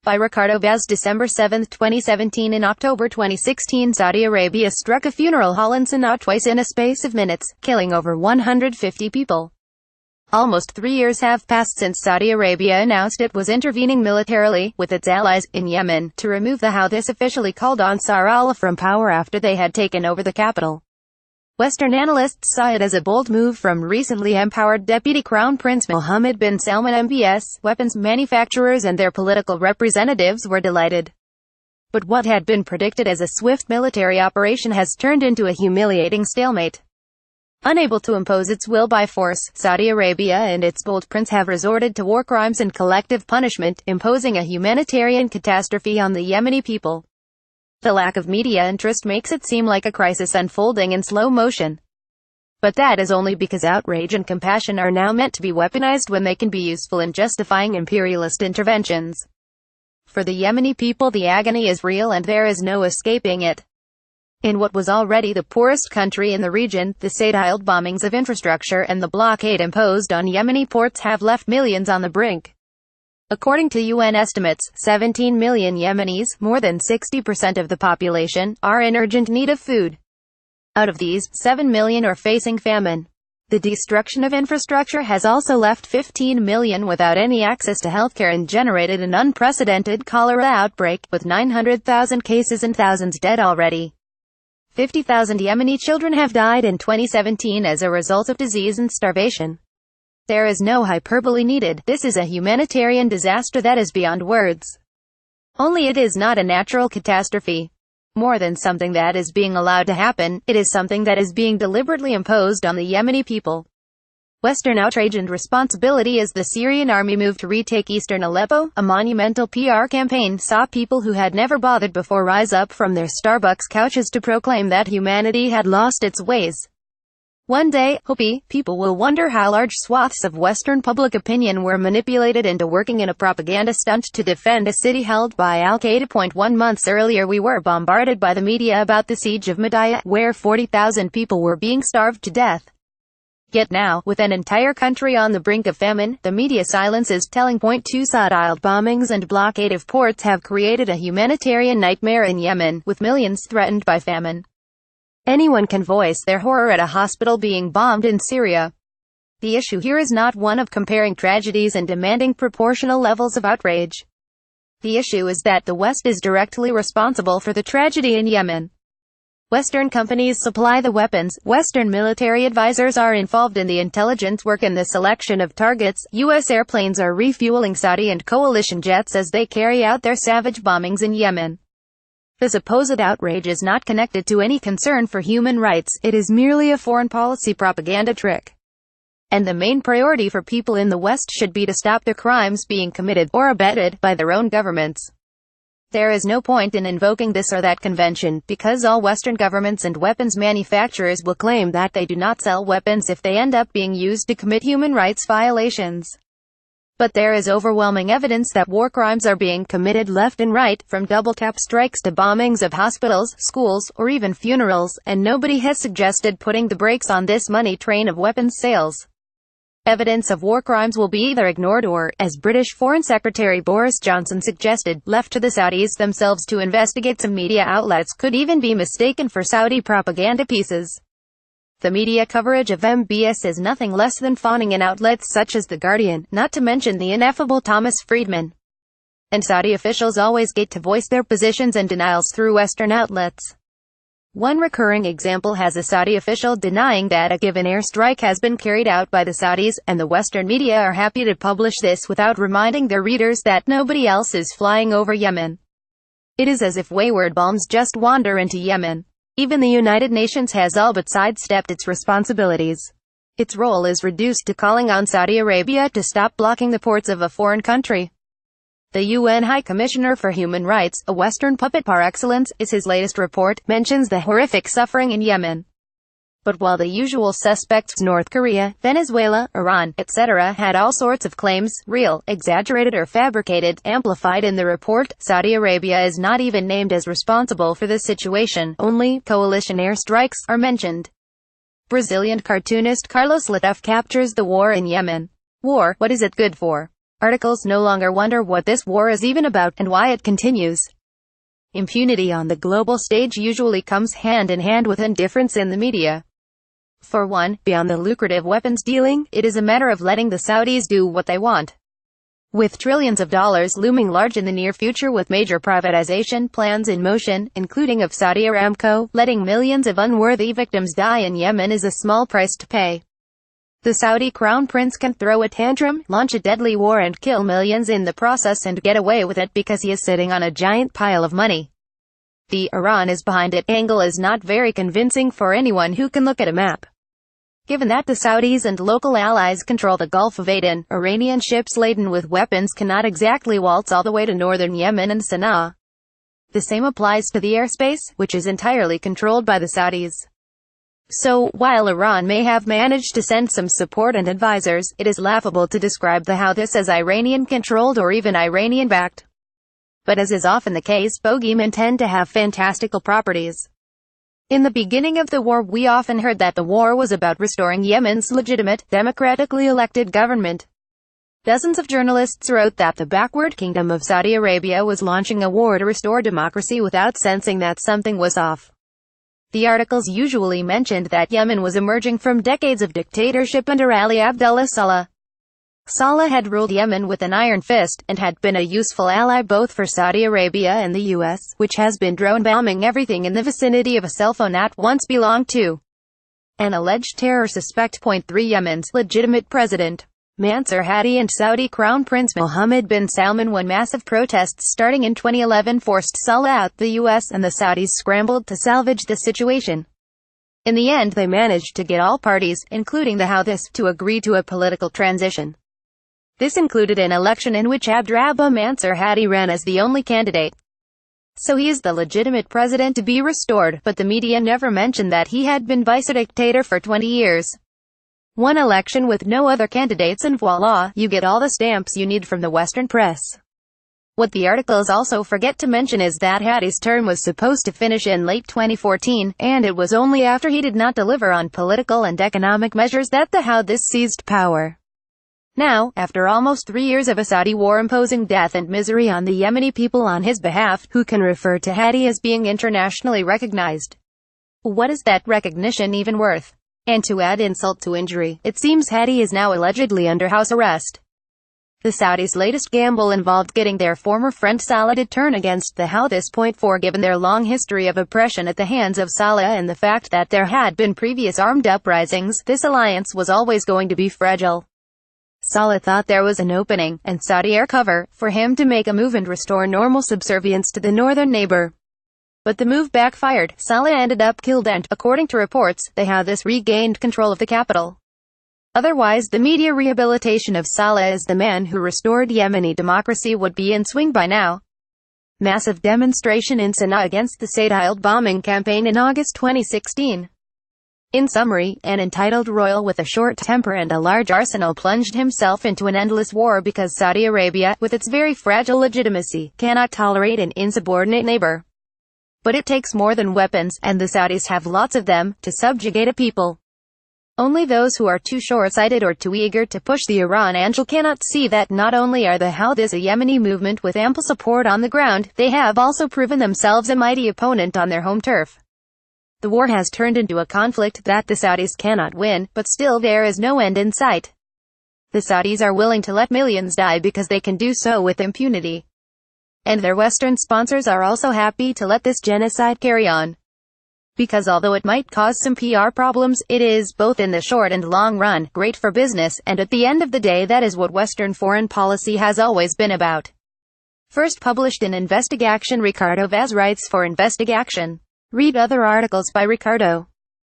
By Ricardo Vaz December 7, 2017. In October 2016, Saudi Arabia struck a funeral hall in Sanaa twice in a space of minutes, killing over 150 people. Almost 3 years have passed since Saudi Arabia announced it was intervening militarily, with its allies, in Yemen, to remove the Houthis, officially called Ansar Allah, from power after they had taken over the capital. Western analysts saw it as a bold move from recently empowered Deputy Crown Prince Mohammad bin Salman MbS. Weapons manufacturers and their political representatives were delighted. But what had been predicted as a swift military operation has turned into a humiliating stalemate. Unable to impose its will by force, Saudi Arabia and its bold prince have resorted to war crimes and collective punishment, imposing a humanitarian catastrophe on the Yemeni people. The lack of media interest makes it seem like a crisis unfolding in slow motion. But that is only because outrage and compassion are now meant to be weaponized when they can be useful in justifying imperialist interventions. For the Yemeni people, the agony is real and there is no escaping it. In what was already the poorest country in the region, the style bombings of infrastructure and the blockade imposed on Yemeni ports have left millions on the brink. According to UN estimates, 17 million Yemenis, more than 60% of the population, are in urgent need of food. Out of these, 7 million are facing famine. The destruction of infrastructure has also left 15 million without any access to healthcare and generated an unprecedented cholera outbreak, with 900,000 cases and thousands dead already. 50,000 Yemeni children have died in 2017 as a result of disease and starvation. There is no hyperbole needed. This is a humanitarian disaster that is beyond words. Only it is not a natural catastrophe. More than something that is being allowed to happen, it is something that is being deliberately imposed on the Yemeni people. Western outrage and responsibility as the Syrian army moved to retake eastern Aleppo, a monumental PR campaign saw people who had never bothered before rise up from their Starbucks couches to proclaim that humanity had lost its ways. One day, hopefully, people will wonder how large swaths of Western public opinion were manipulated into working in a propaganda stunt to defend a city held by Al-Qaeda. 1 month earlier we were bombarded by the media about the siege of Madaya, where 40,000 people were being starved to death. Yet now, with an entire country on the brink of famine, the media silence is telling. 2 Style bombings and blockade of ports have created a humanitarian nightmare in Yemen, with millions threatened by famine. Anyone can voice their horror at a hospital being bombed in Syria. The issue here is not one of comparing tragedies and demanding proportional levels of outrage. The issue is that the West is directly responsible for the tragedy in Yemen. Western companies supply the weapons, Western military advisors are involved in the intelligence work and the selection of targets, U.S. airplanes are refueling Saudi and coalition jets as they carry out their savage bombings in Yemen. The supposed outrage is not connected to any concern for human rights, it is merely a foreign policy propaganda trick. And the main priority for people in the West should be to stop the crimes being committed, or abetted, by their own governments. There is no point in invoking this or that convention, because all Western governments and weapons manufacturers will claim that they do not sell weapons if they end up being used to commit human rights violations. But there is overwhelming evidence that war crimes are being committed left and right, from double-tap strikes to bombings of hospitals, schools, or even funerals, and nobody has suggested putting the brakes on this money train of weapons sales. Evidence of war crimes will be either ignored or, as British Foreign Secretary Boris Johnson suggested, left to the Saudis themselves to investigate. Some media outlets could even be mistaken for Saudi propaganda pieces. The media coverage of MBS is nothing less than fawning in outlets such as The Guardian, not to mention the ineffable Thomas Friedman. And Saudi officials always get to voice their positions and denials through Western outlets. One recurring example has a Saudi official denying that a given airstrike has been carried out by the Saudis, and the Western media are happy to publish this without reminding their readers that nobody else is flying over Yemen. It is as if wayward bombs just wander into Yemen. Even the United Nations has all but sidestepped its responsibilities. Its role is reduced to calling on Saudi Arabia to stop blocking the ports of a foreign country. The UN High Commissioner for Human Rights, a Western puppet par excellence, is his latest report, mentions the horrific suffering in Yemen. But while the usual suspects, North Korea, Venezuela, Iran, etc., had all sorts of claims, real, exaggerated or fabricated, amplified in the report, Saudi Arabia is not even named as responsible for the situation, only coalition airstrikes are mentioned. Brazilian cartoonist Carlos Littaf captures the war in Yemen. War, what is it good for? Articles no longer wonder what this war is even about, and why it continues. Impunity on the global stage usually comes hand in hand with indifference in the media. For one, beyond the lucrative weapons dealing, it is a matter of letting the Saudis do what they want. With trillions of dollars looming large in the near future, with major privatization plans in motion, including of Saudi Aramco, letting millions of unworthy victims die in Yemen is a small price to pay. The Saudi crown prince can throw a tantrum, launch a deadly war and kill millions in the process and get away with it because he is sitting on a giant pile of money. The "Iran is behind it" angle is not very convincing for anyone who can look at a map. Given that the Saudis and local allies control the Gulf of Aden, Iranian ships laden with weapons cannot exactly waltz all the way to northern Yemen and Sanaa. The same applies to the airspace, which is entirely controlled by the Saudis. So, while Iran may have managed to send some support and advisors, it is laughable to describe the Houthis as Iranian-controlled or even Iranian-backed. But as is often the case, bogeymen tend to have fantastical properties. In the beginning of the war, we often heard that the war was about restoring Yemen's legitimate, democratically elected government. Dozens of journalists wrote that the backward kingdom of Saudi Arabia was launching a war to restore democracy without sensing that something was off. The articles usually mentioned that Yemen was emerging from decades of dictatorship under Ali Abdullah Saleh. Saleh had ruled Yemen with an iron fist, and had been a useful ally both for Saudi Arabia and the US, which has been drone bombing everything in the vicinity of a cell phone that once belonged to an alleged terror suspect. 3 Yemen's legitimate president, Mansur Hadi, and Saudi Crown Prince Mohammad bin Salman. When massive protests starting in 2011 forced Saleh out, the US and the Saudis scrambled to salvage the situation. In the end, they managed to get all parties, including the Houthis, to agree to a political transition. This included an election in which Abdrabbuh Mansur Hadi ran as the only candidate. So he is the legitimate president to be restored, but the media never mentioned that he had been vice-dictator for 20 years. One election with no other candidates and voila, you get all the stamps you need from the Western press. What the articles also forget to mention is that Hadi's term was supposed to finish in late 2014, and it was only after he did not deliver on political and economic measures that the Houthis seized power. Now, after almost 3 years of a Saudi war imposing death and misery on the Yemeni people on his behalf, who can refer to Hadi as being internationally recognized? What is that recognition even worth? And to add insult to injury, it seems Hadi is now allegedly under house arrest. The Saudis' latest gamble involved getting their former friend Saleh to turn against the Houthis. 4 Given their long history of oppression at the hands of Saleh and the fact that there had been previous armed uprisings, this alliance was always going to be fragile. Saleh thought there was an opening, and Saudi air cover, for him to make a move and restore normal subservience to the northern neighbor. But the move backfired. Saleh ended up killed and, according to reports, the Houthis regained control of the capital. Otherwise, the media rehabilitation of Saleh as the man who restored Yemeni democracy would be in swing by now. Massive demonstration in Sanaa against the state-styled bombing campaign in August 2016. In summary, an entitled royal with a short temper and a large arsenal plunged himself into an endless war because Saudi Arabia, with its very fragile legitimacy, cannot tolerate an insubordinate neighbor. But it takes more than weapons, and the Saudis have lots of them, to subjugate a people. Only those who are too short-sighted or too eager to push the Iran angle cannot see that not only are the Houthis a Yemeni movement with ample support on the ground, they have also proven themselves a mighty opponent on their home turf. The war has turned into a conflict that the Saudis cannot win, but still there is no end in sight. The Saudis are willing to let millions die because they can do so with impunity. And their Western sponsors are also happy to let this genocide carry on. Because although it might cause some PR problems, it is, both in the short and long run, great for business, and at the end of the day that is what Western foreign policy has always been about. First published in Investigation. Ricardo Vaz writes for Investigation. Read other articles by Ricardo.